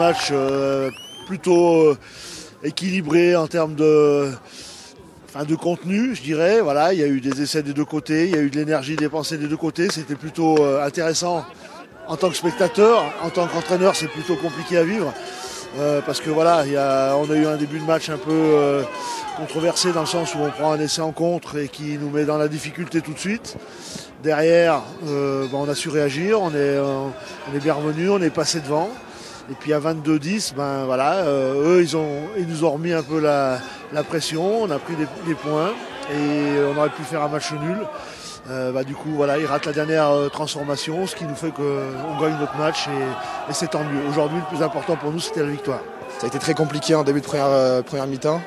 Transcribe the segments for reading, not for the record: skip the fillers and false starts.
match plutôt équilibré en termes de contenu, je dirais. Voilà, il y a eu des essais des deux côtés, il y a eu de l'énergie dépensée des deux côtés. C'était plutôt intéressant en tant que spectateur. En tant qu'entraîneur, c'est plutôt compliqué à vivre. Parce que voilà, on a eu un début de match un peu controversé dans le sens où on prend un essai en contre et qui nous met dans la difficulté tout de suite. Derrière, on a su réagir, on est bien revenu, on est passé devant. Et puis à 22-10, eux ils nous ont remis un peu la pression, on a pris des points et on aurait pu faire un match nul. Du coup, voilà, ils ratent la dernière transformation, ce qui nous fait qu'on gagne notre match et c'est tant mieux. Aujourd'hui, le plus important pour nous, c'était la victoire. Ça a été très compliqué en début de première mi-temps.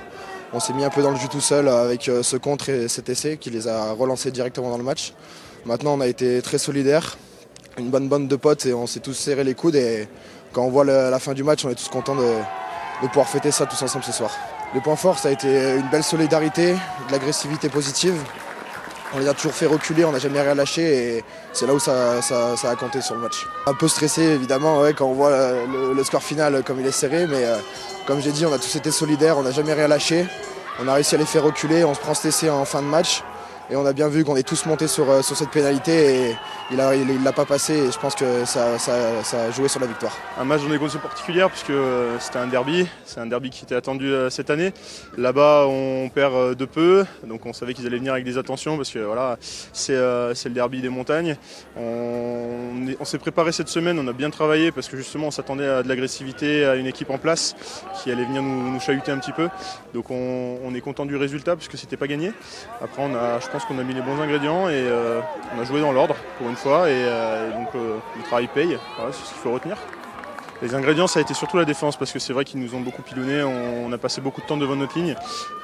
On s'est mis un peu dans le jus tout seul avec ce contre et cet essai qui les a relancés directement dans le match. Maintenant, on a été très solidaires, une bonne bande de potes et on s'est tous serré les coudes. Et quand on voit la fin du match, on est tous contents de pouvoir fêter ça tous ensemble ce soir. Le point fort, ça a été une belle solidarité, de l'agressivité positive. On les a toujours fait reculer, on n'a jamais rien lâché et c'est là où ça a compté sur le match. Un peu stressé évidemment quand on voit le score final comme il est serré, mais comme j'ai dit, on a tous été solidaires, on n'a jamais rien lâché. On a réussi à les faire reculer, on se prend cet essai en fin de match. Et on a bien vu qu'on est tous montés sur cette pénalité et il l'a pas passé et je pense que ça a joué sur la victoire. Un match dans des conditions particulières puisque c'était un derby, c'est un derby qui était attendu cette année. Là-bas on perd de peu, donc on savait qu'ils allaient venir avec des attentions parce que voilà, c'est le derby des montagnes. On s'est préparé cette semaine, on a bien travaillé parce que justement on s'attendait à de l'agressivité, à une équipe en place qui allait venir nous chahuter un petit peu. Donc on est content du résultat parce que c'était pas gagné. Après je pense qu'on a mis les bons ingrédients et on a joué dans l'ordre pour une fois et donc le travail paye, voilà, c'est ce qu'il faut retenir. Les ingrédients, ça a été surtout la défense parce que c'est vrai qu'ils nous ont beaucoup pilonné, on a passé beaucoup de temps devant notre ligne.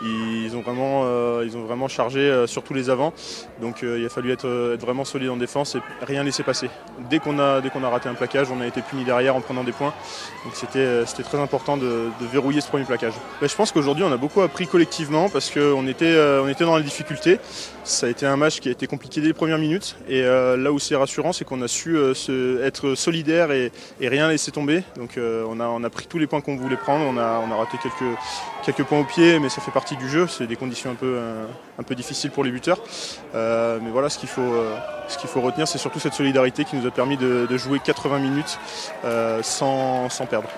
Ils ont vraiment chargé sur tous les avants. Donc il a fallu être vraiment solide en défense et rien laisser passer. Dès qu'on a raté un plaquage, on a été puni derrière en prenant des points. Donc c'était très important de verrouiller ce premier plaquage. Je pense qu'aujourd'hui on a beaucoup appris collectivement parce qu'on était dans la difficulté. Ça a été un match qui a été compliqué dès les premières minutes. Et là où c'est rassurant, c'est qu'on a su être solidaire et rien laisser tomber. Donc on a pris tous les points qu'on voulait prendre, on a raté quelques points au pied, mais ça fait partie du jeu, c'est des conditions un peu difficiles pour les buteurs. Mais voilà, ce qu'il faut retenir, c'est surtout cette solidarité qui nous a permis de jouer 80 minutes sans perdre.